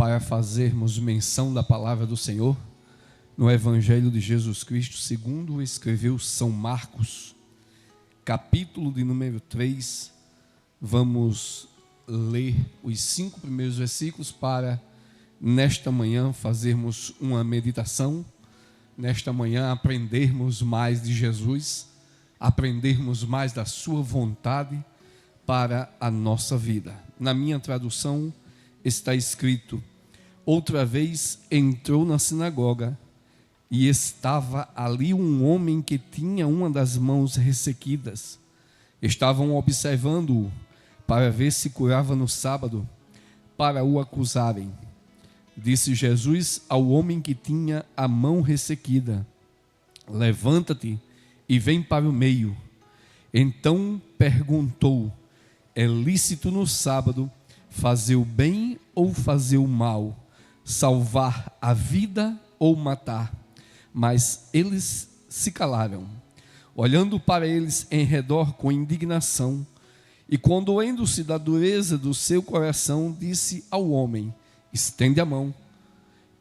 para fazermos menção da palavra do Senhor no Evangelho de Jesus Cristo, segundo escreveu São Marcos, capítulo de número 3. Vamos ler os 5 primeiros versículos para, nesta manhã, fazermos uma meditação, nesta manhã aprendermos mais de Jesus, aprendermos mais da sua vontade para a nossa vida. Na minha tradução está escrito: outra vez entrou na sinagoga e estava ali um homem que tinha uma das mãos ressequidas. Estavam observando-o para ver se curava no sábado, para o acusarem. Disse Jesus ao homem que tinha a mão ressequida: levanta-te e vem para o meio. Então perguntou: é lícito no sábado fazer o bem ou fazer o mal, salvar a vida ou matar? Mas eles se calaram, olhando para eles em redor com indignação. E condoendo-se da dureza do seu coração, disse ao homem: estende a mão.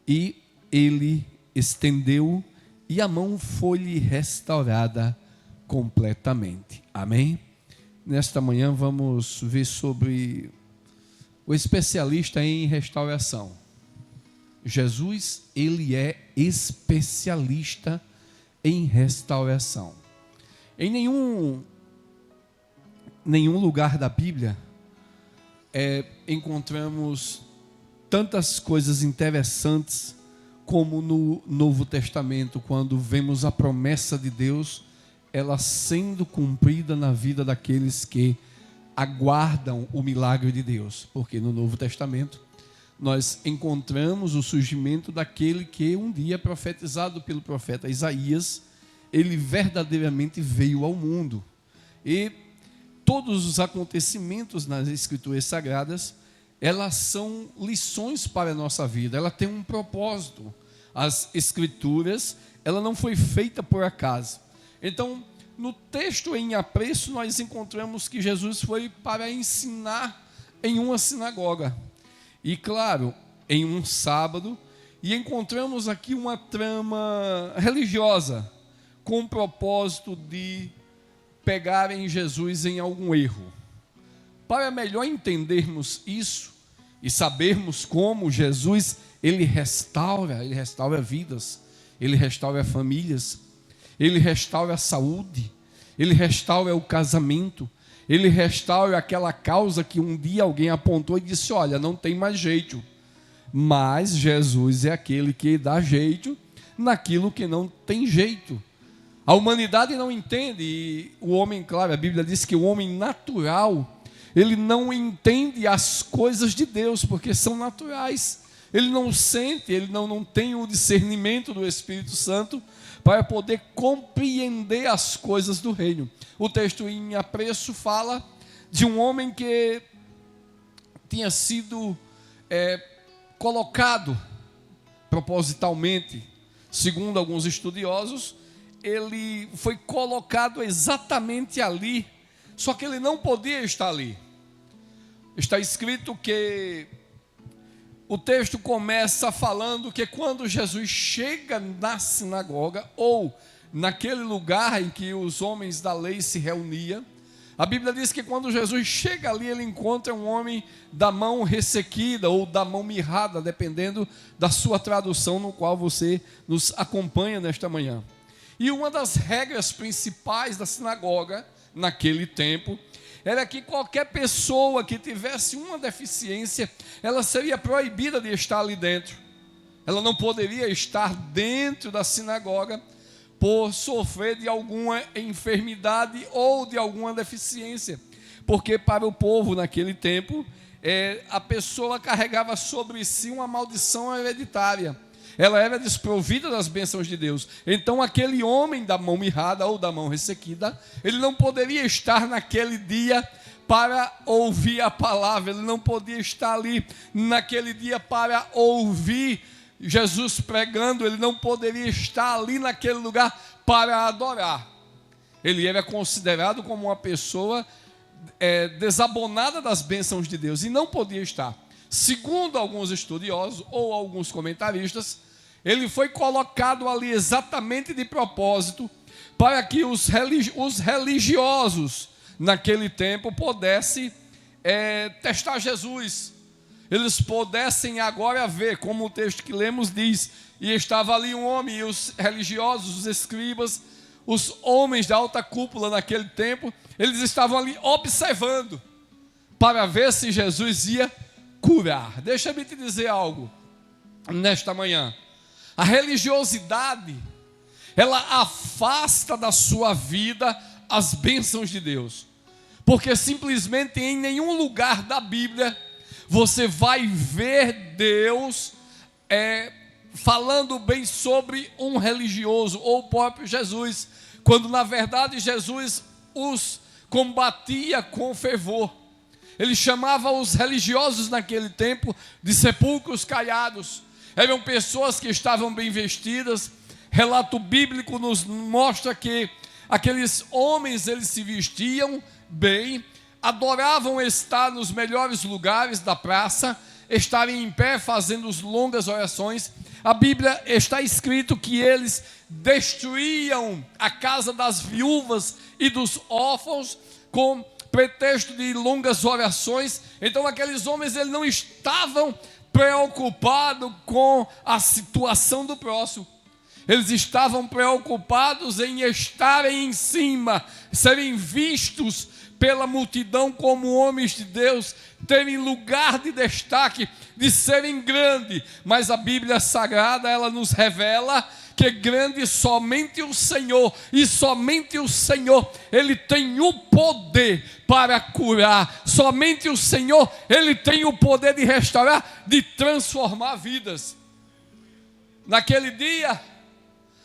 E ele estendeu, e a mão foi-lhe restaurada completamente. Amém? Nesta manhã vamos ver sobre o especialista em restauração. Jesus, ele é especialista em restauração. Em nenhum lugar da Bíblia encontramos tantas coisas interessantes como no Novo Testamento, quando vemos a promessa de Deus, ela sendo cumprida na vida daqueles que aguardam o milagre de Deus. Porque no Novo Testamento nós encontramos o surgimento daquele que um dia, profetizado pelo profeta Isaías, ele verdadeiramente veio ao mundo. E todos os acontecimentos nas Escrituras Sagradas, elas são lições para a nossa vida, ela tem um propósito. As Escrituras, ela não foi feita por acaso. Então, no texto em apreço, nós encontramos que Jesus foi para ensinar em uma sinagoga. E claro, em um sábado, e encontramos aqui uma trama religiosa, com o propósito de pegarem Jesus em algum erro. Para melhor entendermos isso e sabermos como Jesus, ele restaura vidas, ele restaura famílias, ele restaura a saúde, ele restaura o casamento, ele restaura aquela causa que um dia alguém apontou e disse: olha, não tem mais jeito. Mas Jesus é aquele que dá jeito naquilo que não tem jeito. A humanidade não entende, e o homem, claro, a Bíblia diz que o homem natural, ele não entende as coisas de Deus, porque são naturais. Ele não sente, ele não tem o discernimento do Espírito Santo para poder compreender as coisas do reino. O texto em apreço fala de um homem que tinha sido colocado propositalmente, segundo alguns estudiosos, ele foi colocado exatamente ali, só que ele não podia estar ali. Está escrito que o texto começa falando que quando Jesus chega na sinagoga, ou naquele lugar em que os homens da lei se reuniam, a Bíblia diz que quando Jesus chega ali, ele encontra um homem da mão ressequida, ou da mão mirrada, dependendo da sua tradução no qual você nos acompanha nesta manhã. E uma das regras principais da sinagoga, naquele tempo, era que qualquer pessoa que tivesse uma deficiência, ela seria proibida de estar ali dentro. Ela não poderia estar dentro da sinagoga por sofrer de alguma enfermidade ou de alguma deficiência. Porque para o povo naquele tempo, a pessoa carregava sobre si uma maldição hereditária. Ela era desprovida das bênçãos de Deus. Então aquele homem da mão mirrada ou da mão ressequida, ele não poderia estar naquele dia para ouvir a palavra, ele não podia estar ali naquele dia para ouvir Jesus pregando, ele não poderia estar ali naquele lugar para adorar. Ele era considerado como uma pessoa desabonada das bênçãos de Deus e não podia estar. Segundo alguns estudiosos ou alguns comentaristas, ele foi colocado ali exatamente de propósito para que os religiosos naquele tempo pudessem testar Jesus. Eles pudessem agora ver, como o texto que lemos diz, e estava ali um homem, e os religiosos, os escribas, os homens da alta cúpula naquele tempo, eles estavam ali observando, para ver se Jesus ia curar. Deixa-me te dizer algo, nesta manhã. A religiosidade, ela afasta da sua vida as bênçãos de Deus, porque simplesmente em nenhum lugar da Bíblia você vai ver Deus falando bem sobre um religioso ou o próprio Jesus, quando na verdade Jesus os combatia com fervor. Ele chamava os religiosos naquele tempo de sepulcros caiados. Eram pessoas que estavam bem vestidas. Relato bíblico nos mostra que aqueles homens, eles se vestiam bem, adoravam estar nos melhores lugares da praça, estarem em pé fazendo longas orações. A Bíblia está escrito que eles destruíam a casa das viúvas e dos órfãos com pretexto de longas orações. Então aqueles homens, eles não estavam preocupados com a situação do próximo. Eles estavam preocupados em estarem em cima, serem vistos pela multidão como homens de Deus, terem lugar de destaque, de serem grandes. Mas a Bíblia Sagrada, ela nos revela que grande somente o Senhor, e somente o Senhor, Ele tem o poder para curar. Somente o Senhor, Ele tem o poder de restaurar, de transformar vidas. Naquele dia,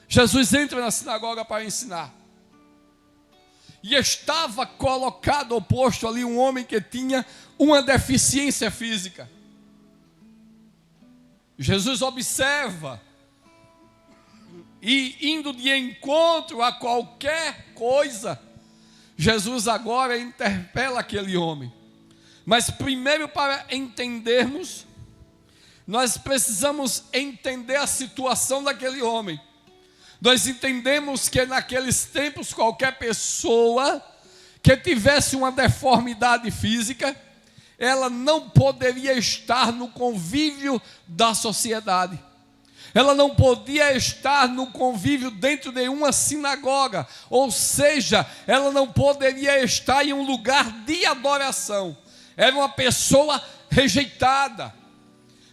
Jesus entra na sinagoga para ensinar. E estava colocado ao posto ali um homem que tinha uma deficiência física. Jesus observa e indo de encontro a qualquer coisa, Jesus agora interpela aquele homem. Mas primeiro, para entendermos, nós precisamos entender a situação daquele homem. Nós entendemos que naqueles tempos qualquer pessoa que tivesse uma deformidade física, ela não poderia estar no convívio da sociedade. Ela não podia estar no convívio dentro de uma sinagoga, ou seja, ela não poderia estar em um lugar de adoração. Era uma pessoa rejeitada.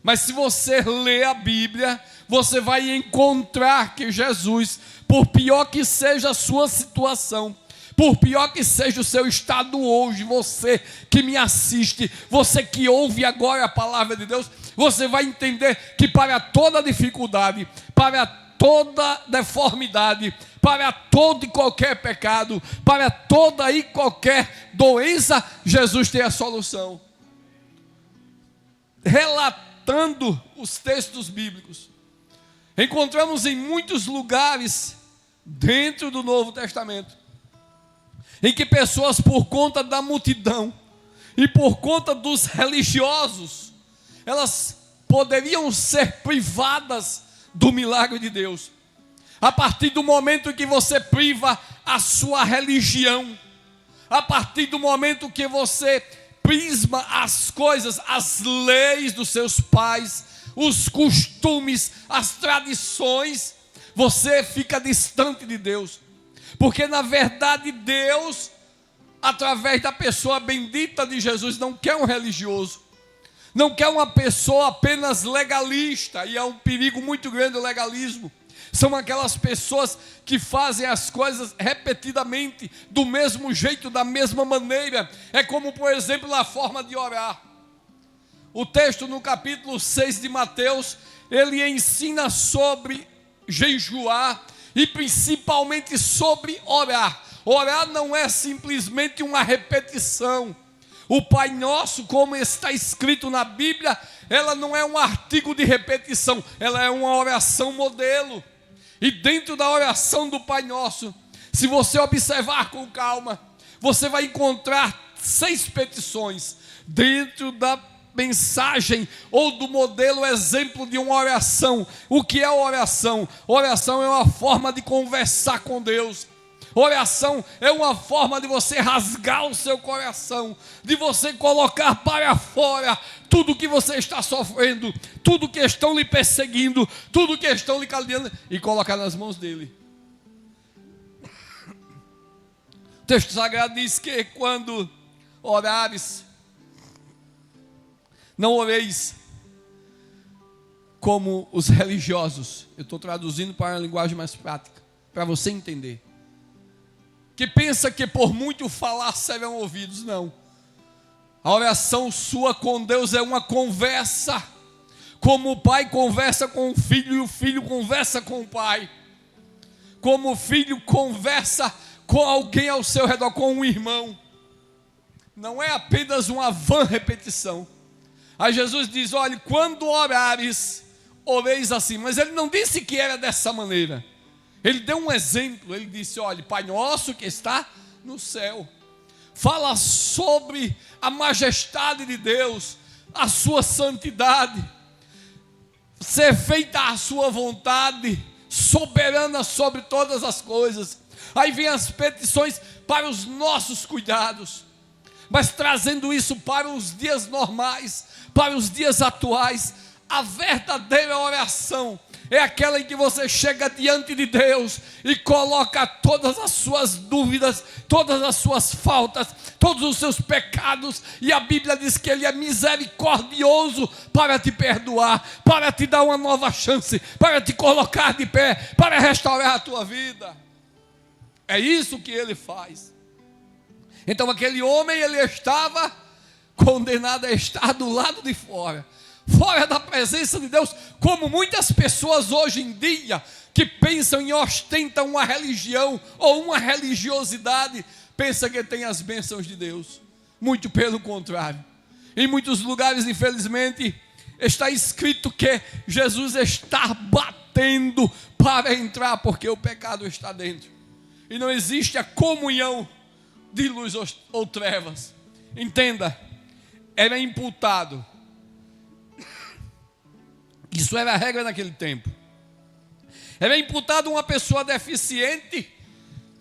Mas se você ler a Bíblia, você vai encontrar que Jesus, por pior que seja a sua situação, por pior que seja o seu estado hoje, você que me assiste, você que ouve agora a palavra de Deus, você vai entender que para toda dificuldade, para toda deformidade, para todo e qualquer pecado, para toda e qualquer doença, Jesus tem a solução. Relatando os textos bíblicos, encontramos em muitos lugares dentro do Novo Testamento em que pessoas, por conta da multidão e por conta dos religiosos, elas poderiam ser privadas do milagre de Deus. A partir do momento em que você priva a sua religião, a partir do momento que você prisma as coisas, as leis dos seus pais, os costumes, as tradições, você fica distante de Deus. Porque na verdade Deus, através da pessoa bendita de Jesus, não quer um religioso, não quer uma pessoa apenas legalista, e é um perigo muito grande o legalismo. São aquelas pessoas que fazem as coisas repetidamente, do mesmo jeito, da mesma maneira. É como, por exemplo, a forma de orar. O texto no capítulo 6 de Mateus, ele ensina sobre jejuar e principalmente sobre orar. Orar não é simplesmente uma repetição. O Pai Nosso, como está escrito na Bíblia, ela não é um artigo de repetição, ela é uma oração modelo. E dentro da oração do Pai Nosso, se você observar com calma, você vai encontrar 6 petições. Dentro da mensagem ou do modelo exemplo de uma oração. O que é oração? Oração é uma forma de conversar com Deus. Oração é uma forma de você rasgar o seu coração, de você colocar para fora tudo que você está sofrendo, tudo que estão lhe perseguindo, tudo que estão lhe caluniando, e colocar nas mãos dele. O texto sagrado diz que quando orares, não oreis como os religiosos. Eu estou traduzindo para uma linguagem mais prática, para você entender. Que pensa que por muito falar serão ouvidos. Não. A oração sua com Deus é uma conversa. Como o pai conversa com o filho e o filho conversa com o pai. Como o filho conversa com alguém ao seu redor, com um irmão. Não é apenas uma vã repetição. Aí Jesus diz, olha, quando orares, oreis assim. Mas ele não disse que era dessa maneira. Ele deu um exemplo, ele disse, olha, Pai nosso que está no céu. Fala sobre a majestade de Deus, a sua santidade. Ser feita a sua vontade, soberana sobre todas as coisas. Aí vem as petições para os nossos cuidados. Mas trazendo isso para os dias normais, para os dias atuais, a verdadeira oração é aquela em que você chega diante de Deus e coloca todas as suas dúvidas, todas as suas faltas, todos os seus pecados, e a Bíblia diz que Ele é misericordioso para te perdoar, para te dar uma nova chance, para te colocar de pé, para restaurar a tua vida. É isso que Ele faz. Então aquele homem, ele estava condenado a estar do lado de fora, fora da presença de Deus, como muitas pessoas hoje em dia, que pensam e ostentam uma religião, ou uma religiosidade, pensa que tem as bênçãos de Deus. Muito pelo contrário. Em muitos lugares, infelizmente, está escrito que Jesus está batendo para entrar, porque o pecado está dentro, e não existe a comunhão de luz ou trevas. Entenda, era imputado. Isso era a regra naquele tempo. Era imputado uma pessoa deficiente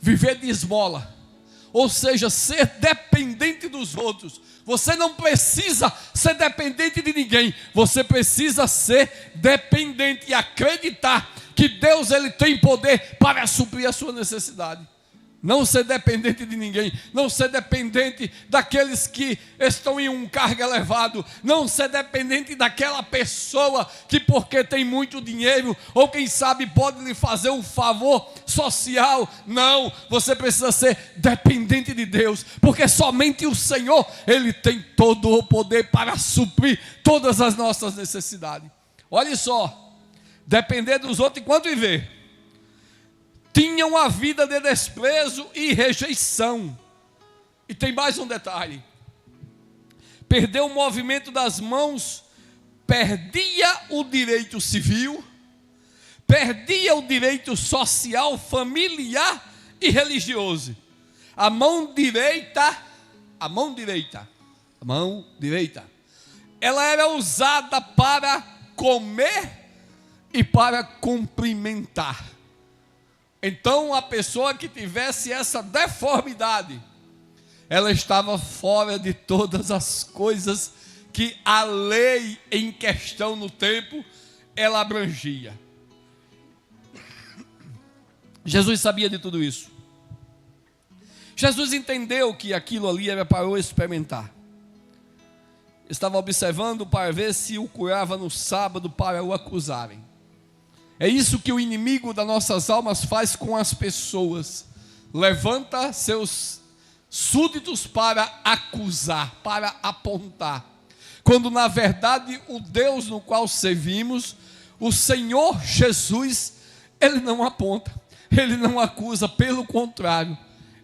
viver de esmola, ou seja, ser dependente dos outros. Você não precisa ser dependente de ninguém, você precisa ser dependente e acreditar que Deus, Ele tem poder para suprir a sua necessidade. Não ser dependente de ninguém, não ser dependente daqueles que estão em um cargo elevado, não ser dependente daquela pessoa que porque tem muito dinheiro, ou quem sabe pode lhe fazer um favor social. Não, você precisa ser dependente de Deus, porque somente o Senhor, Ele tem todo o poder para suprir todas as nossas necessidades. Olha só, depender dos outros enquanto viver. Tinham uma vida de desprezo e rejeição. E tem mais um detalhe. Perdeu o movimento das mãos, perdia o direito civil, perdia o direito social, familiar e religioso. A mão direita, ela era usada para comer e para cumprimentar. Então a pessoa que tivesse essa deformidade, ela estava fora de todas as coisas que a lei em questão no tempo, ela abrangia. Jesus sabia de tudo isso. Jesus entendeu que aquilo ali era para o experimentar. Estava observando para ver se o curava no sábado para o acusarem. É isso que o inimigo das nossas almas faz com as pessoas. Levanta seus súditos para acusar, para apontar. Quando na verdade o Deus no qual servimos, o Senhor Jesus, Ele não aponta, Ele não acusa, pelo contrário,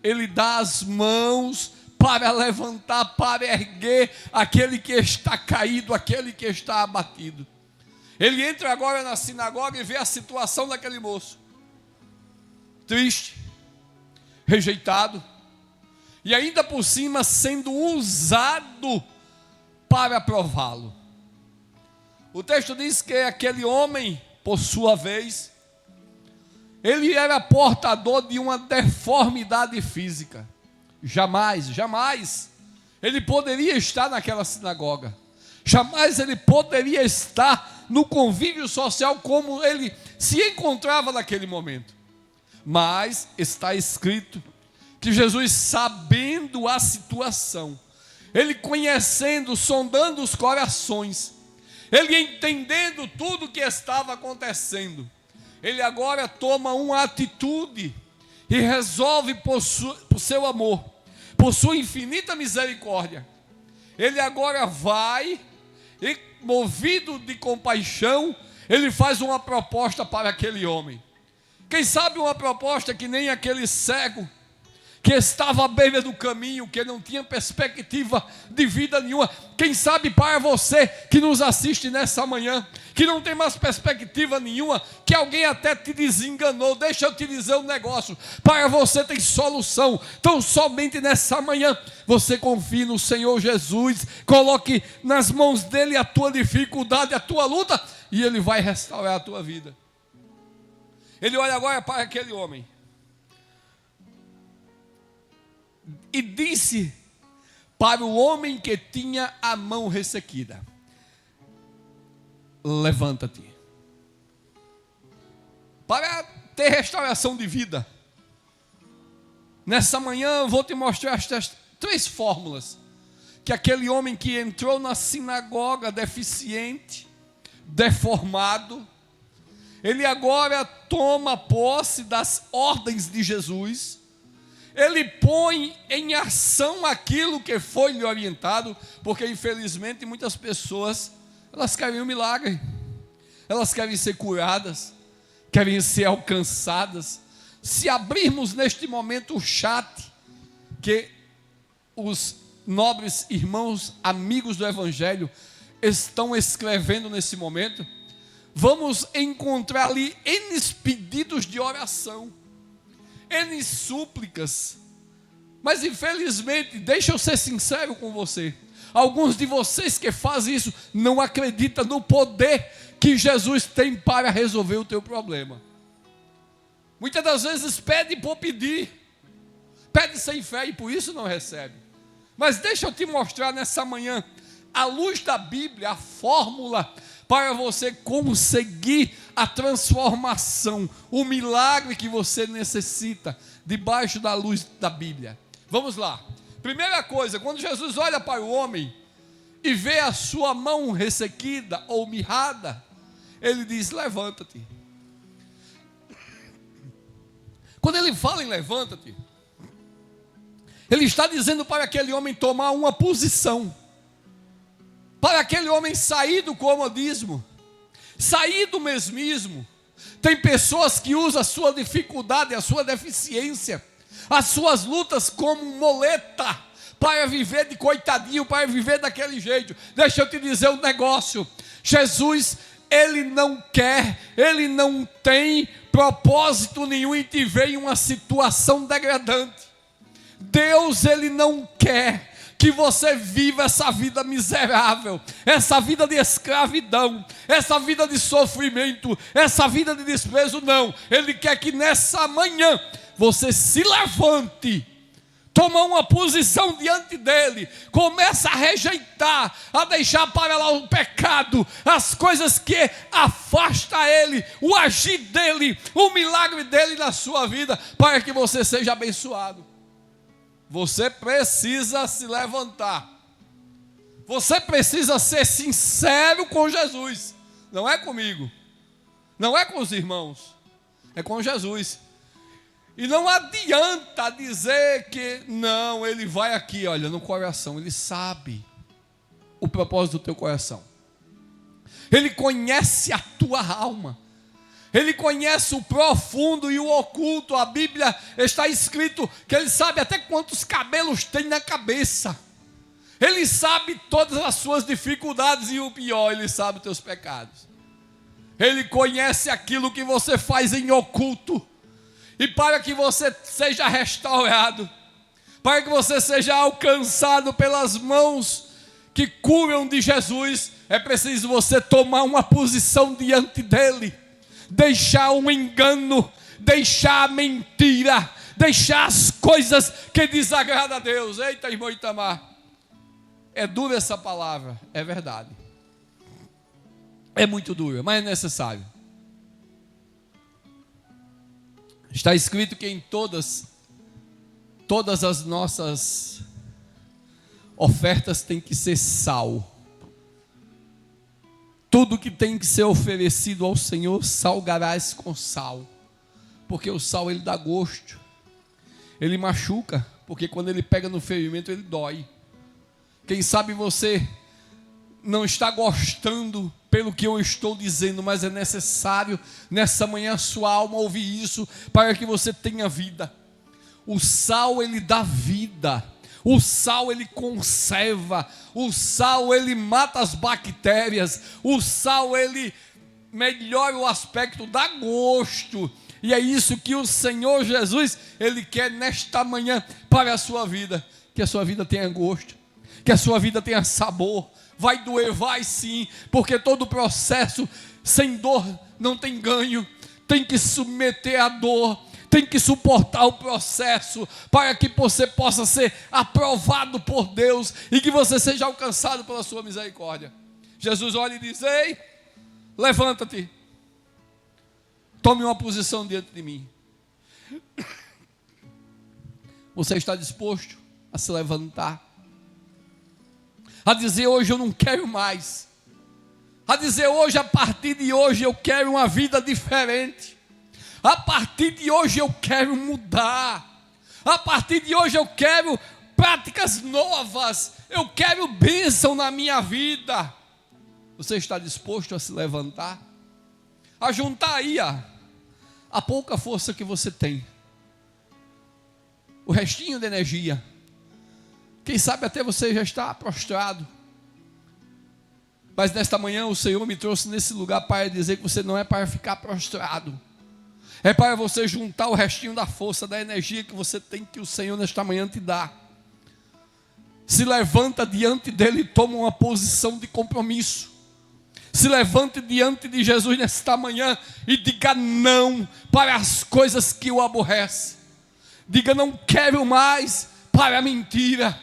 Ele dá as mãos para levantar, para erguer aquele que está caído, aquele que está abatido. Ele entra agora na sinagoga e vê a situação daquele moço, triste, rejeitado, e ainda por cima sendo usado para prová-lo. O texto diz que aquele homem, por sua vez, ele era portador de uma deformidade física. Jamais ele poderia estar naquela sinagoga. Jamais ele poderia estar no convívio social como ele se encontrava naquele momento. Mas está escrito que Jesus, sabendo a situação, ele conhecendo, sondando os corações, ele entendendo tudo o que estava acontecendo, ele agora toma uma atitude e resolve por seu amor, por sua infinita misericórdia, ele agora vai e, movido de compaixão, ele faz uma proposta para aquele homem. Quem sabe uma proposta que nem aquele cego que estava à beira do caminho, que não tinha perspectiva de vida nenhuma. Quem sabe para você que nos assiste nessa manhã, que não tem mais perspectiva nenhuma, que alguém até te desenganou. Deixa eu te dizer um negócio, para você tem solução. Então somente nessa manhã você confie no Senhor Jesus, coloque nas mãos dele a tua dificuldade, a tua luta, e ele vai restaurar a tua vida. Ele olha agora para aquele homem e disse para o homem que tinha a mão ressequida: levanta-te. Para ter restauração de vida, nessa manhã eu vou te mostrar estas 3 fórmulas que aquele homem que entrou na sinagoga deficiente, deformado, ele agora toma posse das ordens de Jesus. Ele põe em ação aquilo que foi lhe orientado, porque infelizmente muitas pessoas, elas querem um milagre, elas querem ser curadas, querem ser alcançadas. Se abrirmos neste momento o chat, que os nobres irmãos, amigos do Evangelho, estão escrevendo nesse momento, vamos encontrar ali N pedidos de oração, N súplicas. Mas infelizmente, deixa eu ser sincero com você, alguns de vocês que fazem isso não acreditam no poder que Jesus tem para resolver o teu problema. Muitas das vezes pede por pedir, pede sem fé e por isso não recebe. Mas deixa eu te mostrar nessa manhã, à luz da Bíblia, a fórmula para você conseguir a transformação, o milagre que você necessita, debaixo da luz da Bíblia. Vamos lá. Primeira coisa, quando Jesus olha para o homem e vê a sua mão ressequida ou mirrada, ele diz: levanta-te. Quando ele fala em levanta-te, ele está dizendo para aquele homem tomar uma posição, para aquele homem sair do comodismo, sair do mesmismo. Tem pessoas que usam a sua dificuldade, a sua deficiência, as suas lutas como muleta para viver de coitadinho, para viver daquele jeito. Deixa eu te dizer um negócio: Jesus, ele não quer, ele não tem propósito nenhum em te ver em uma situação degradante. Deus, ele não quer que você viva essa vida miserável, essa vida de escravidão, essa vida de sofrimento, essa vida de desprezo. Não, ele quer que nessa manhã você se levante, toma uma posição diante dele, começa a rejeitar, a deixar para lá o pecado, as coisas que afastam ele, o agir dele, o milagre dele na sua vida, para que você seja abençoado. Você precisa se levantar, você precisa ser sincero com Jesus, não é comigo, não é com os irmãos, é com Jesus. E não adianta dizer que não, ele vai aqui, olha, no coração. Ele sabe o propósito do teu coração, ele conhece a tua alma, ele conhece o profundo e o oculto. A Bíblia está escrito que ele sabe até quantos cabelos tem na cabeça, ele sabe todas as suas dificuldades e o pior, ele sabe os teus pecados, ele conhece aquilo que você faz em oculto. E para que você seja restaurado, para que você seja alcançado pelas mãos que curam de Jesus, é preciso você tomar uma posição diante dele, deixar o engano, deixar a mentira, deixar as coisas que desagradam a Deus. Eita, irmão Itamar, é dura essa palavra, é verdade, é muito dura, mas é necessário. Está escrito que em todas as nossas ofertas tem que ser sal. Tudo que tem que ser oferecido ao Senhor, salgarás com sal. Porque o sal, ele dá gosto. Ele machuca, porque quando ele pega no ferimento, ele dói. Quem sabe você não está gostando pelo que eu estou dizendo, mas é necessário nessa manhã sua alma ouvir isso, para que você tenha vida. O sal, ele dá vida. O sal, ele conserva. O sal, ele mata as bactérias. O sal, ele melhora o aspecto, dá gosto. E é isso que o Senhor Jesus, ele quer nesta manhã para a sua vida. Que a sua vida tenha gosto, que a sua vida tenha sabor. Vai doer, vai sim, porque todo processo sem dor não tem ganho. Tem que submeter a dor, tem que suportar o processo, para que você possa ser aprovado por Deus, e que você seja alcançado pela sua misericórdia. Jesus olha e diz: ei, levanta-te, tome uma posição diante de mim. Você está disposto a se levantar, a dizer: hoje eu não quero mais, a dizer: hoje, a partir de hoje eu quero uma vida diferente, a partir de hoje eu quero mudar, a partir de hoje eu quero práticas novas, eu quero bênção na minha vida. Você está disposto a se levantar, a juntar aí a pouca força que você tem, o restinho de energia? Quem sabe até você já está prostrado, mas nesta manhã o Senhor me trouxe nesse lugar para dizer que você não é para ficar prostrado, é para você juntar o restinho da força, da energia que você tem, que o Senhor nesta manhã te dá. Se levanta diante dele e toma uma posição de compromisso. Se levante diante de Jesus nesta manhã e diga não para as coisas que o aborrecem. Diga: não quero mais para a mentira.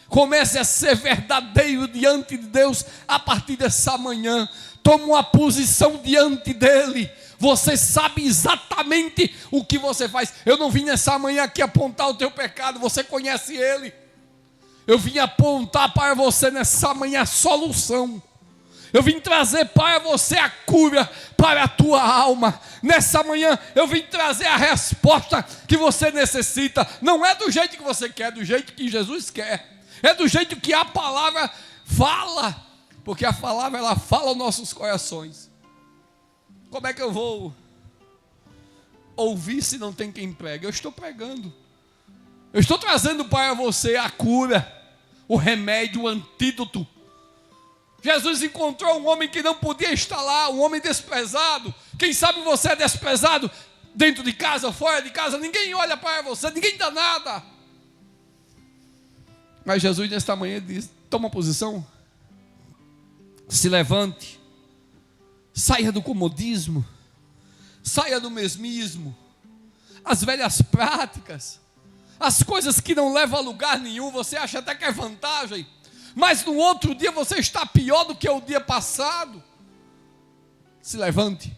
Comece a ser verdadeiro diante de Deus a partir dessa manhã. Toma uma posição diante dele. Você sabe exatamente o que você faz. Eu não vim nessa manhã aqui apontar o teu pecado, você conhece ele. Eu vim apontar para você nessa manhã a solução. Eu vim trazer para você a cura para a tua alma. Nessa manhã eu vim trazer a resposta que você necessita. Não é do jeito que você quer, é do jeito que Jesus quer. É do jeito que a palavra fala. Porque a palavra, ela fala aos nossos corações. Como é que eu vou ouvir se não tem quem pregue? Eu estou pregando. Eu estou trazendo para você a cura, o remédio, o antídoto. Jesus encontrou um homem que não podia estar lá, um homem desprezado. Quem sabe você é desprezado dentro de casa, fora de casa, ninguém olha para você, ninguém dá nada. Mas Jesus nesta manhã diz: toma posição, se levante, saia do comodismo, saia do mesmismo, as velhas práticas, as coisas que não levam a lugar nenhum. Você acha até que é vantagem, mas no outro dia você está pior do que o dia passado. Se levante.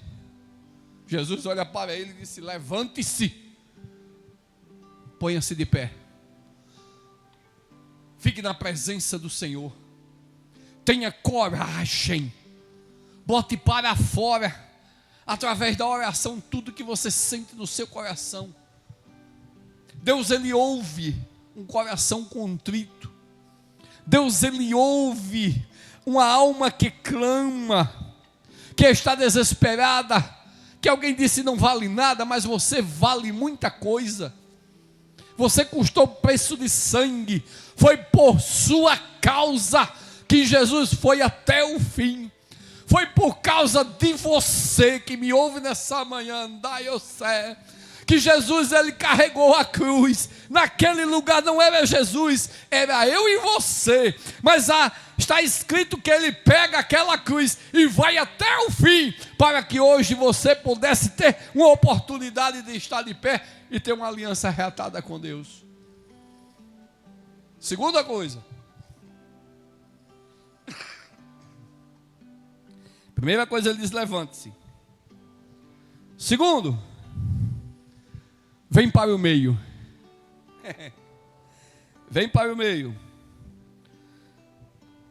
Jesus olha para ele e disse: levante-se, ponha-se de pé, fique na presença do Senhor, tenha coragem, bote para fora, através da oração, tudo que você sente no seu coração. Deus, ele ouve um coração contrito. Deus, ele ouve uma alma que clama, que está desesperada, que alguém disse não vale nada, mas você vale muita coisa. Você custou preço de sangue, foi por sua causa que Jesus foi até o fim. Foi por causa de você que me ouve nessa manhã, que Jesus ele carregou a cruz. Naquele lugar não era Jesus, era eu e você. Mas está escrito que ele pega aquela cruz e vai até o fim, para que hoje você pudesse ter uma oportunidade de estar de pé e ter uma aliança reatada com Deus. Segunda coisa. Primeira coisa, ele diz: levante-se. Segundo, vem para o meio. Vem para o meio.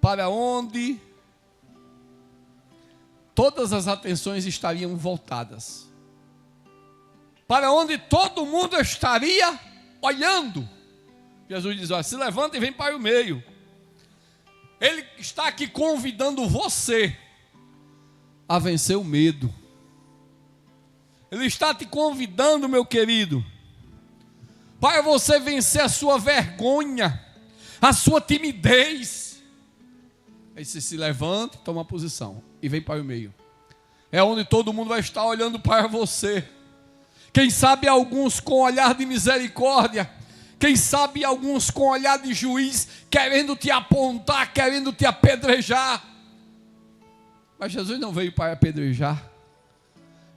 Para onde todas as atenções estariam voltadas. Para onde todo mundo estaria olhando. Jesus diz: olha, se levanta e vem para o meio. Ele está aqui convidando você a vencer o medo. Ele está te convidando, meu querido, para você vencer a sua vergonha, a sua timidez. Aí você se levanta, toma posição e vem para o meio. É onde todo mundo vai estar olhando para você. Quem sabe alguns com olhar de misericórdia, quem sabe alguns com olhar de juiz, querendo te apontar, querendo te apedrejar. Mas Jesus não veio para apedrejar.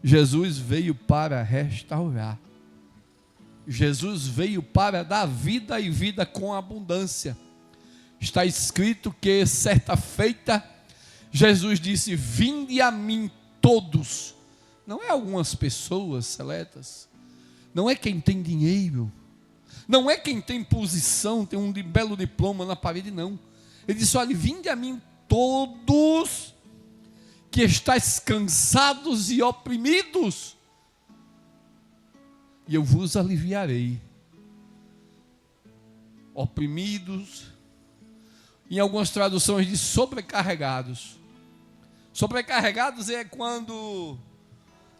Jesus veio para restaurar. Jesus veio para dar vida e vida com abundância. Está escrito que certa feita Jesus disse: vinde a mim todos. Não é algumas pessoas seletas, não é quem tem dinheiro, não é quem tem posição, tem um belo diploma na parede, não. Ele disse: olha, vinde a mim todos que estáis cansados e oprimidos, e eu vos aliviarei. Oprimidos, em algumas traduções diz sobrecarregados. Sobrecarregados é quando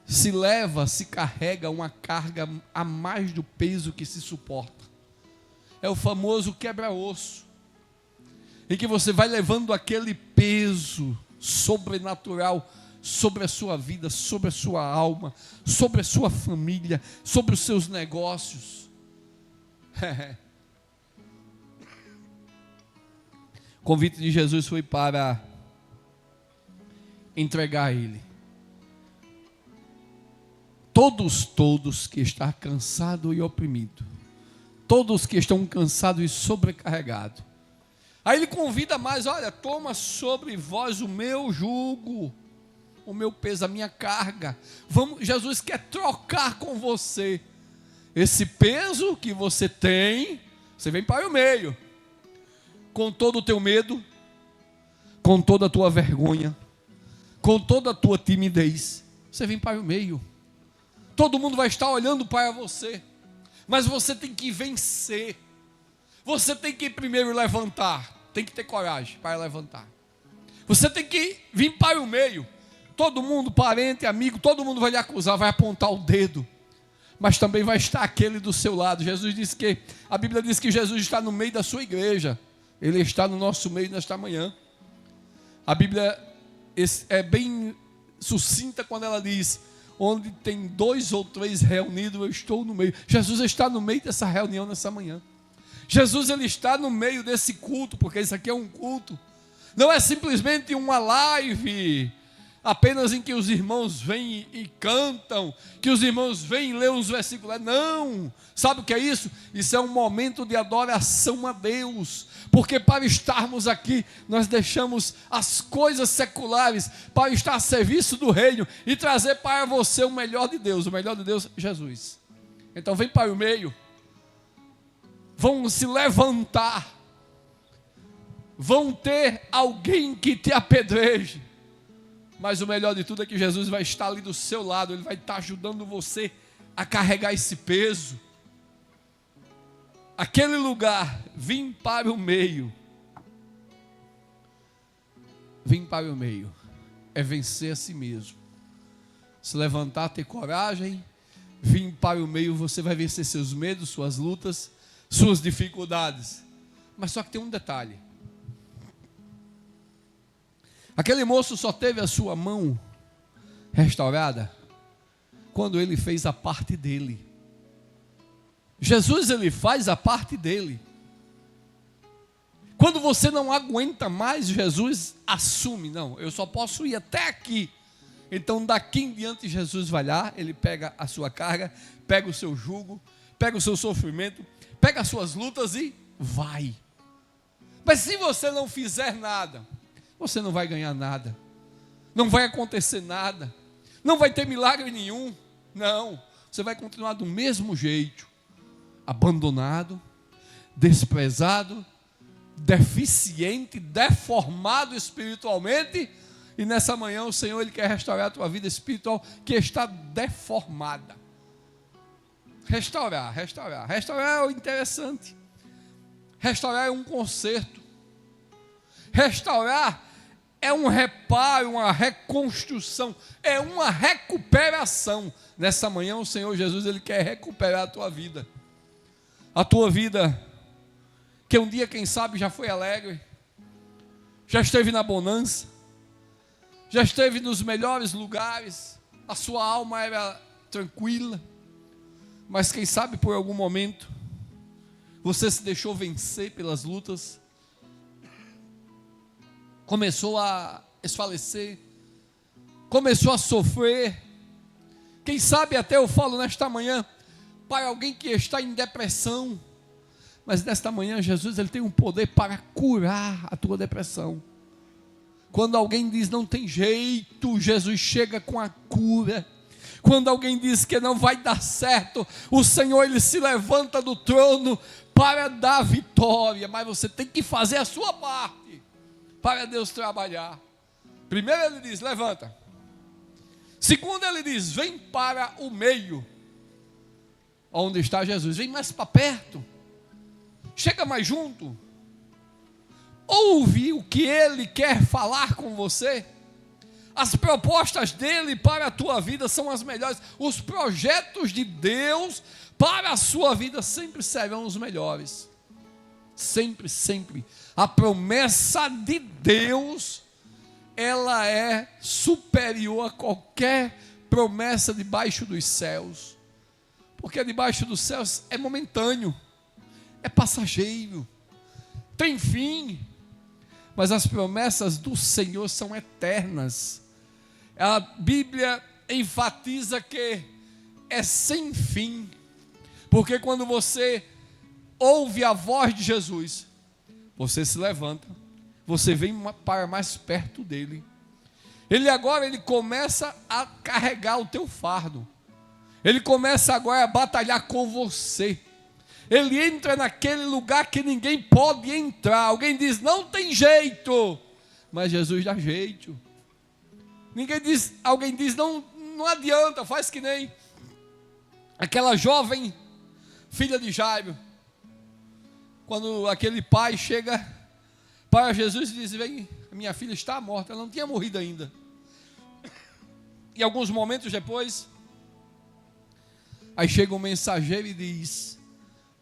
se leva, se carrega uma carga a mais do peso que se suporta. É o famoso quebra-osso, em que você vai levando aquele peso sobrenatural sobre a sua vida, sobre a sua alma, sobre a sua família, sobre os seus negócios. O convite de Jesus foi para entregar a Ele. Todos que estão cansados e oprimidos, todos que estão cansados e sobrecarregados. Aí Ele convida mais: olha, toma sobre vós o meu jugo, o meu peso, a minha carga. Jesus quer trocar com você esse peso que você tem. Você vem para o meio, com todo o teu medo, com toda a tua vergonha, com toda a tua timidez. Você vem para o meio. Todo mundo vai estar olhando para você, mas você tem que vencer. Você tem que primeiro levantar. Tem que ter coragem para levantar. Você tem que vir para o meio. Todo mundo, parente, amigo, todo mundo vai lhe acusar, vai apontar o dedo. Mas também vai estar aquele do seu lado. A Bíblia diz que Jesus está no meio da sua igreja. Ele está no nosso meio nesta manhã. A Bíblia é bem sucinta quando ela diz: onde tem 2 ou 3 reunidos, eu estou no meio. Jesus está no meio dessa reunião nessa manhã. Jesus ele está no meio desse culto, porque isso aqui é um culto. Não é simplesmente uma live, apenas em que os irmãos vêm e cantam, que os irmãos vêm e lêem uns versículos. Não, sabe o que é isso? Isso é um momento de adoração a Deus. Porque para estarmos aqui, nós deixamos as coisas seculares para estar a serviço do reino e trazer para você o melhor de Deus. O melhor de Deus, Jesus. Então vem para o meio. Vão se levantar. Vão ter alguém que te apedreje. Mas o melhor de tudo é que Jesus vai estar ali do seu lado. Ele vai estar ajudando você a carregar esse peso. Aquele lugar, vim para o meio. Vim para o meio. É vencer a si mesmo. Se levantar, ter coragem. Vim para o meio, você vai vencer seus medos, suas lutas, suas dificuldades. Mas só que tem um detalhe. Aquele moço só teve a sua mão restaurada quando ele fez a parte dele. Jesus, ele faz a parte dele. Quando você não aguenta mais, Jesus assume, não, eu só posso ir até aqui. Então daqui em diante Jesus vai lá, ele pega a sua carga, pega o seu jugo, pega o seu sofrimento, pega as suas lutas e vai. Mas se você não fizer nada, você não vai ganhar nada, não vai acontecer nada, não vai ter milagre nenhum, não, você vai continuar do mesmo jeito, abandonado, desprezado, deficiente, deformado espiritualmente. E nessa manhã o Senhor, ele quer restaurar a tua vida espiritual que está deformada. Restaurar é o interessante. Restaurar é um conserto. Restaurar é um reparo, uma reconstrução, é uma recuperação. Nessa manhã o Senhor Jesus, ele quer recuperar a tua vida. A tua vida, que um dia, quem sabe, já foi alegre, já esteve na bonança, já esteve nos melhores lugares, a sua alma era tranquila, mas quem sabe por algum momento, você se deixou vencer pelas lutas, começou a esfalecer, começou a sofrer. Quem sabe até eu falo nesta manhã, para alguém que está em depressão, mas nesta manhã Jesus, ele tem um poder para curar a tua depressão. Quando alguém diz não tem jeito, Jesus chega com a cura. Quando alguém diz que não vai dar certo, o Senhor, ele se levanta do trono para dar vitória, mas você tem que fazer a sua parte para Deus trabalhar. Primeiro ele diz, levanta. Segundo ele diz, vem para o meio. Onde está Jesus? Vem mais para perto. Chega mais junto. Ouve o que ele quer falar com você. As propostas dele para a tua vida são as melhores. Os projetos de Deus para a sua vida sempre serão os melhores. Sempre, sempre. A promessa de Deus, ela é superior a qualquer promessa debaixo dos céus. Porque debaixo dos céus é momentâneo, é passageiro, tem fim. Mas as promessas do Senhor são eternas. A Bíblia enfatiza que é sem fim. Porque quando você ouve a voz de Jesus, você se levanta, você vem para mais perto dele. Ele começa a carregar o teu fardo. Ele começa agora a batalhar com você. Ele entra naquele lugar que ninguém pode entrar. Alguém diz, não tem jeito. Mas Jesus dá jeito. Alguém diz, não adianta, faz que nem aquela jovem filha de Jairo. Quando aquele pai chega para Jesus e diz, vem, minha filha está morta, ela não tinha morrido ainda. E alguns momentos depois, aí chega um mensageiro e diz,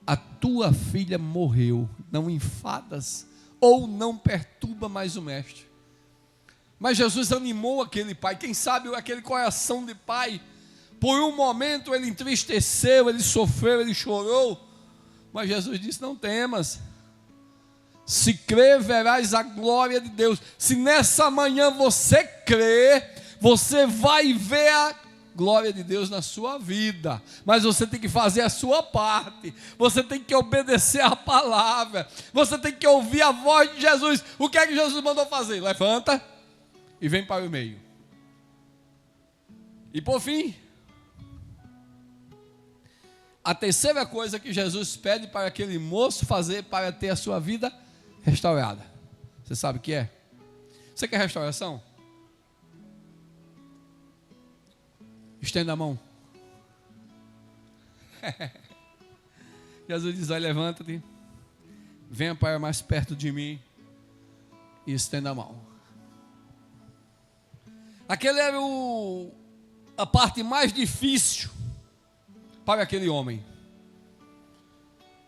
a tua filha morreu, não enfadas ou não perturba mais o mestre. Mas Jesus animou aquele pai. Quem sabe aquele coração de pai, por um momento ele entristeceu, ele sofreu, ele chorou, mas Jesus disse, não temas, se crer verás a glória de Deus. Se nessa manhã você crer, você vai ver a glória de Deus na sua vida, mas você tem que fazer a sua parte, você tem que obedecer a palavra, você tem que ouvir a voz de Jesus. O que é que Jesus mandou fazer? Levanta e vem para o meio. E por fim, a terceira coisa que Jesus pede para aquele moço fazer para ter a sua vida restaurada, você sabe o que é? Você quer restauração? Estenda a mão. Jesus diz, olha, levanta-te, venha para mais perto de mim e estenda a mão. Aquele era a parte mais difícil para aquele homem.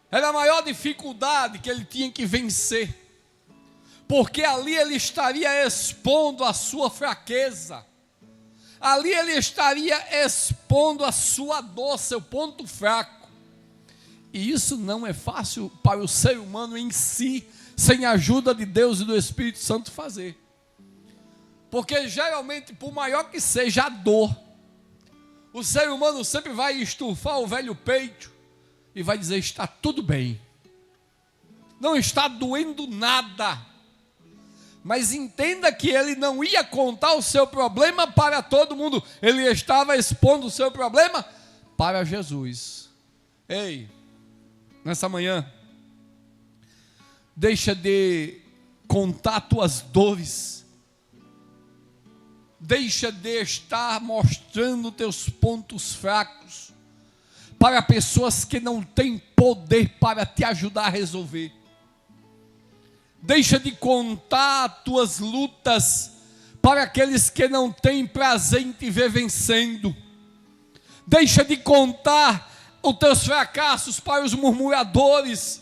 Era a maior dificuldade que ele tinha que vencer, porque ali ele estaria expondo a sua fraqueza. Ali ele estaria expondo a sua dor, seu ponto fraco. E isso não é fácil para o ser humano em si, sem a ajuda de Deus e do Espírito Santo fazer. Porque geralmente, por maior que seja a dor, o ser humano sempre vai estufar o velho peito e vai dizer: está tudo bem, não está doendo nada. Mas entenda que ele não ia contar o seu problema para todo mundo, ele estava expondo o seu problema para Jesus. Ei, nessa manhã, deixa de contar tuas dores, deixa de estar mostrando teus pontos fracos para pessoas que não têm poder para te ajudar a resolver. Deixa de contar tuas lutas para aqueles que não têm prazer em te ver vencendo. Deixa de contar os teus fracassos para os murmuradores,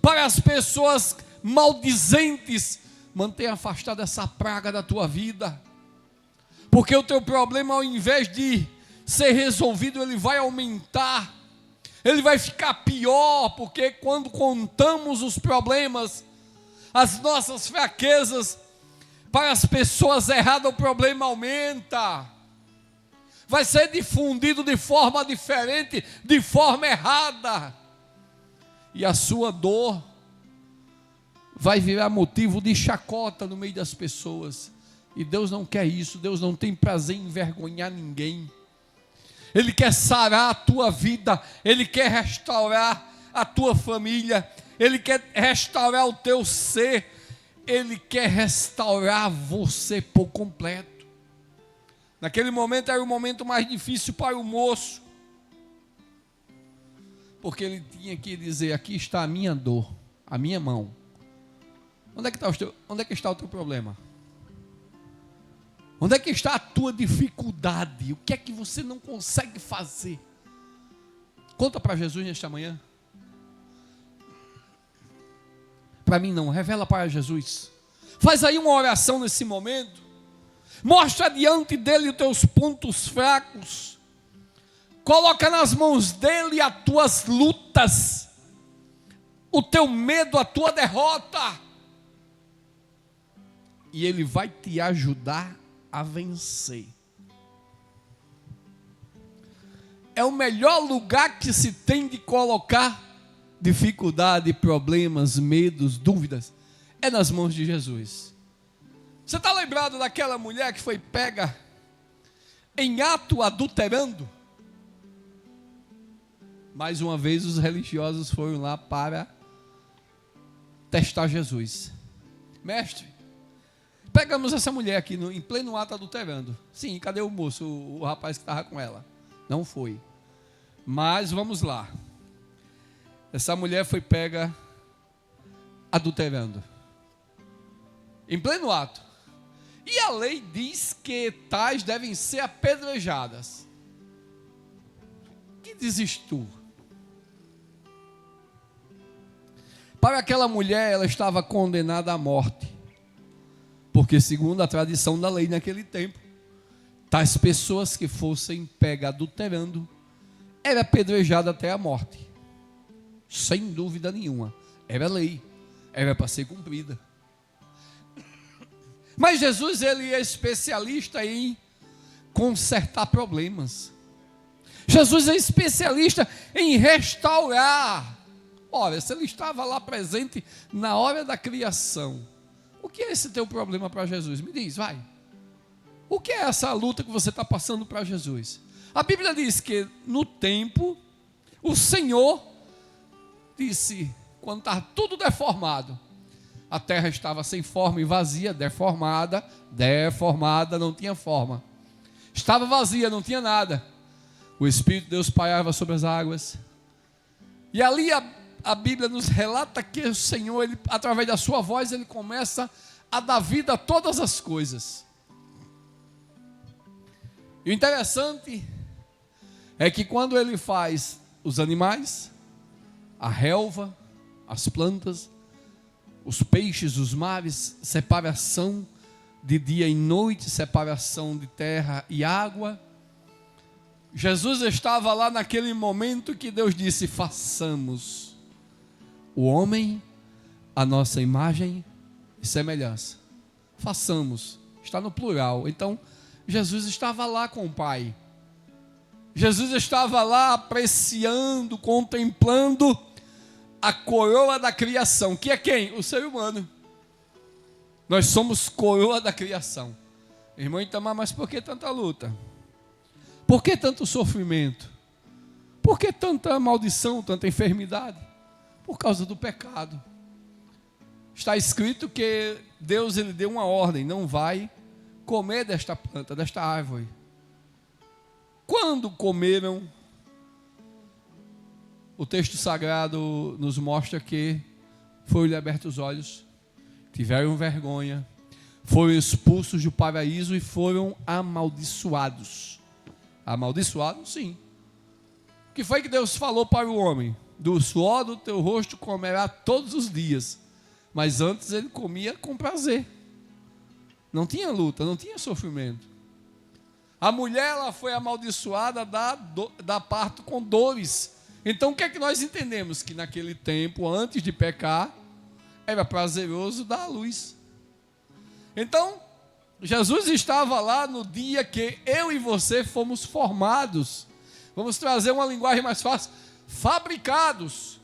para as pessoas maldizentes. Mantenha afastado essa praga da tua vida, porque o teu problema, ao invés de ser resolvido, ele vai aumentar, ele vai ficar pior, porque quando contamos os problemas, as nossas fraquezas, para as pessoas erradas, o problema aumenta, vai ser difundido de forma diferente, de forma errada, e a sua dor vai virar motivo de chacota no meio das pessoas. E Deus não quer isso. Deus não tem prazer em envergonhar ninguém. Ele quer sarar a tua vida, Ele quer restaurar a tua família, Ele quer restaurar o teu ser, Ele quer restaurar você por completo. Naquele momento era o momento mais difícil para o moço, porque ele tinha que dizer: aqui está a minha dor, a minha mão. Onde é que está o teu problema? Onde é que está a tua dificuldade? O que é que você não consegue fazer? Conta para Jesus nesta manhã. Para mim não, revela para Jesus. Faz aí uma oração nesse momento. Mostra diante dele os teus pontos fracos. Coloca nas mãos dele as tuas lutas, o teu medo, a tua derrota. E ele vai te ajudar a vencer. É o melhor lugar que se tem de colocar dificuldade, problemas, medos, dúvidas, é nas mãos de Jesus. Você está lembrado daquela mulher que foi pega em ato adulterando? Mais uma vez os religiosos foram lá para testar Jesus. Mestre, pegamos essa mulher aqui em pleno ato adulterando. Sim, cadê o moço, o rapaz que estava com ela? Não foi. Mas vamos lá. Essa mulher foi pega adulterando, em pleno ato. E a lei diz que tais devem ser apedrejadas. Que dizes tu? Para aquela mulher, ela estava condenada à morte, porque segundo a tradição da lei naquele tempo, tais pessoas que fossem pegas adulterando, era apedrejada até a morte. Sem dúvida nenhuma, era lei, era para ser cumprida. Mas Jesus, ele é especialista em consertar problemas. Jesus é especialista em restaurar. Ora, se ele estava lá presente na hora da criação, o que é esse teu problema para Jesus? Me diz, vai. O que é essa luta que você está passando para Jesus? A Bíblia diz que no tempo, o Senhor disse, quando estava tudo deformado, a terra estava sem forma e vazia, deformada, não tinha forma. Estava vazia, não tinha nada. O Espírito de Deus pairava sobre as águas. E ali a Bíblia nos relata que o Senhor, ele, através da sua voz, ele começa a dar vida a todas as coisas. E o interessante é que quando ele faz os animais, a relva, as plantas, os peixes, os mares, separação de dia e noite, separação de terra e água, Jesus estava lá naquele momento que Deus disse: façamos o homem a nossa imagem e semelhança. Façamos, está no plural. Então, Jesus estava lá com o Pai. Jesus estava lá apreciando, contemplando a coroa da criação, que é quem? O ser humano. Nós somos coroa da criação. Irmão Itamar, mas por que tanta luta? Por que tanto sofrimento? Por que tanta maldição, tanta enfermidade? Por causa do pecado. Está escrito que Deus ele deu uma ordem: não vai comer desta planta, desta árvore. Quando comeram, o texto sagrado nos mostra que foram-lhe abertos os olhos, tiveram vergonha, foram expulsos do paraíso e foram amaldiçoados. Amaldiçoados, sim. O que foi que Deus falou para o homem? Do suor do teu rosto comerá todos os dias. Mas antes ele comia com prazer. Não tinha luta, não tinha sofrimento. A mulher, ela foi amaldiçoada da parto com dores. Então o que é que nós entendemos? Que naquele tempo, antes de pecar, era prazeroso dar à luz. Então, Jesus estava lá no dia que eu e você fomos formados. Vamos trazer uma linguagem mais fácil. Fabricados.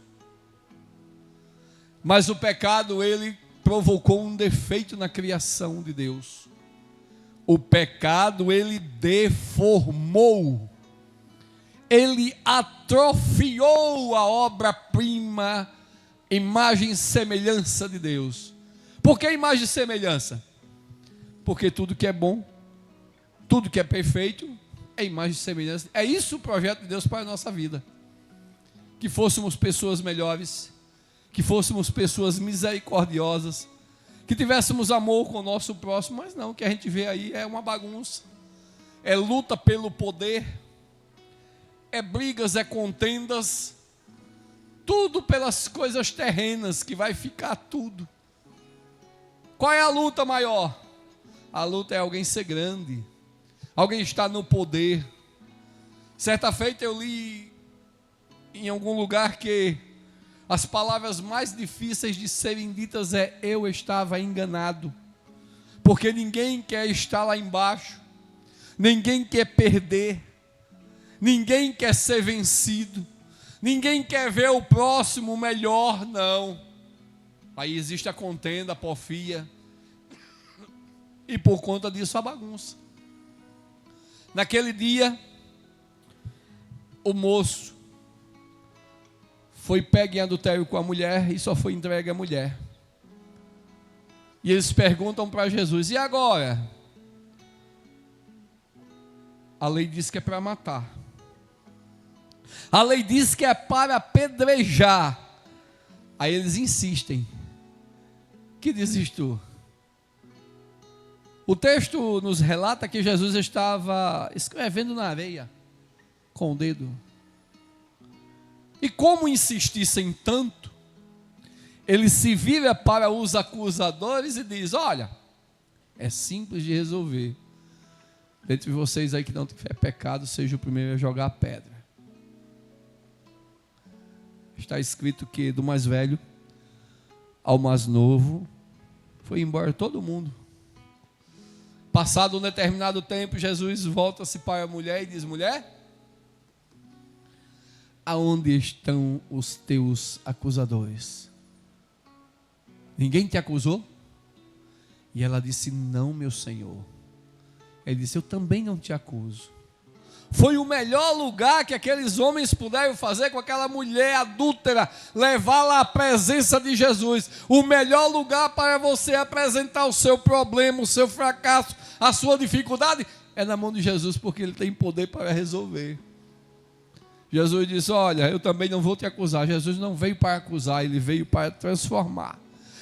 Mas o pecado, ele provocou um defeito na criação de Deus. O pecado, ele deformou. Ele atrofiou a obra-prima, imagem e semelhança de Deus. Por que imagem e semelhança? Porque tudo que é bom, tudo que é perfeito, é imagem e semelhança. É isso o projeto de Deus para a nossa vida. Que fôssemos pessoas melhores, que fôssemos pessoas misericordiosas, que tivéssemos amor com o nosso próximo, mas não, o que a gente vê aí é uma bagunça, é luta pelo poder, é brigas, é contendas, tudo pelas coisas terrenas, que vai ficar tudo. Qual é a luta maior? A luta é alguém ser grande, alguém estar no poder. Certa feita eu li em algum lugar que as palavras mais difíceis de serem ditas é: eu estava enganado. Porque ninguém quer estar lá embaixo, ninguém quer perder, ninguém quer ser vencido, ninguém quer ver o próximo melhor, não. Aí existe a contenda, a porfia, e por conta disso a bagunça. Naquele dia, o moço foi pego em adultério com a mulher e só foi entregue à mulher. E eles perguntam para Jesus: e agora? A lei diz que é para matar. A lei diz que é para apedrejar. Aí eles insistem. Que dizes tu? O texto nos relata que Jesus estava escrevendo na areia com o dedo. E como insistissem tanto, ele se vira para os acusadores e diz: olha, é simples de resolver. Dentre vocês aí que não tiver pecado, seja o primeiro a jogar a pedra. Está escrito que do mais velho ao mais novo foi embora todo mundo. Passado um determinado tempo, Jesus volta-se para a mulher e diz: mulher, aonde estão os teus acusadores? Ninguém te acusou? E ela disse: não, meu Senhor. Ele disse: eu também não te acuso. Foi o melhor lugar que aqueles homens puderam fazer com aquela mulher adúltera, levá-la à presença de Jesus. O melhor lugar para você apresentar o seu problema, o seu fracasso, a sua dificuldade, é na mão de Jesus, porque Ele tem poder para resolver. Jesus disse: olha, eu também não vou te acusar. Jesus não veio para acusar, Ele veio para transformar.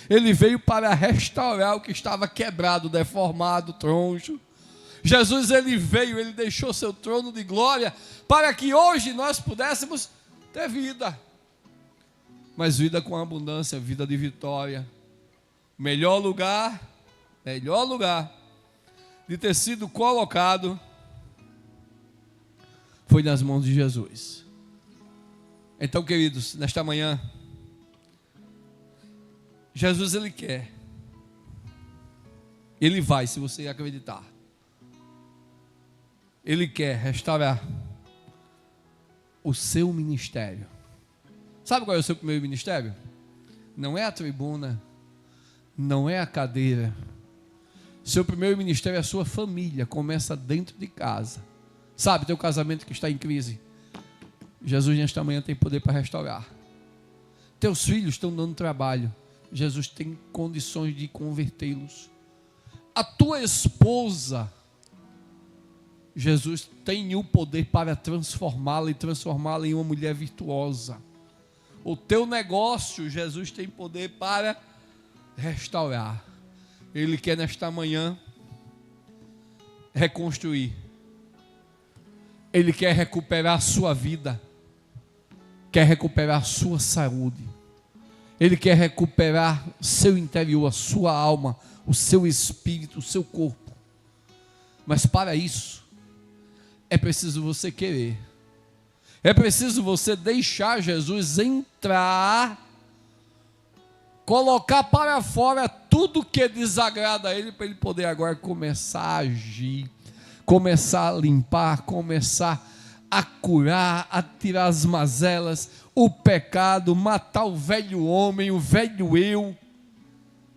Ele veio para restaurar o que estava quebrado, deformado, troncho. Jesus, Ele veio, Ele deixou seu trono de glória para que hoje nós pudéssemos ter vida. Mas vida com abundância, vida de vitória. Melhor lugar de ter sido colocado foi nas mãos de Jesus. Então, queridos, nesta manhã, Jesus, Ele quer. Ele vai, se você acreditar. Ele quer restaurar o seu ministério. Sabe qual é o seu primeiro ministério? Não é a tribuna, não é a cadeira. Seu primeiro ministério é a sua família, começa dentro de casa. Sabe, teu casamento que está em crise, Jesus nesta manhã tem poder para restaurar. Teus filhos estão dando trabalho, Jesus tem condições de convertê-los. A tua esposa, Jesus tem o poder para transformá-la e transformá-la em uma mulher virtuosa. O teu negócio, Jesus tem poder para restaurar. Ele quer nesta manhã reconstruir. Ele quer recuperar a sua vida. Quer recuperar a sua saúde. Ele quer recuperar seu interior, a sua alma, o seu espírito, o seu corpo. Mas para isso, é preciso você querer. É preciso você deixar Jesus entrar, colocar para fora tudo que desagrada a Ele, para Ele poder agora começar a agir, começar a limpar, começar a curar, a tirar as mazelas, o pecado, matar o velho homem, o velho eu,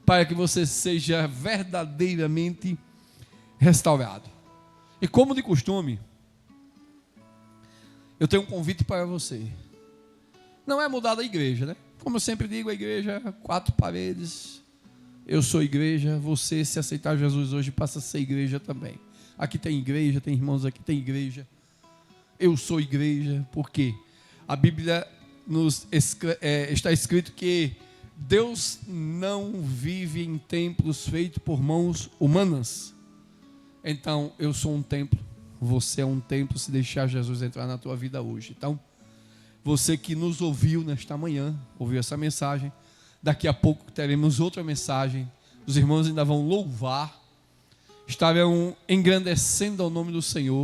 para que você seja verdadeiramente restaurado. E como de costume, eu tenho um convite para você. Não é mudar da igreja, né? Como eu sempre digo, a igreja, 4 paredes. Eu sou igreja, você, se aceitar Jesus hoje, passa a ser igreja também. Aqui tem igreja, tem irmãos aqui, tem igreja. Eu sou igreja, porque a Bíblia está escrito que Deus não vive em templos feitos por mãos humanas. Então, eu sou um templo, você é um templo, se deixar Jesus entrar na tua vida hoje. Então, você que nos ouviu nesta manhã, ouviu essa mensagem, daqui a pouco teremos outra mensagem, os irmãos ainda vão louvar, estarão engrandecendo ao nome do Senhor,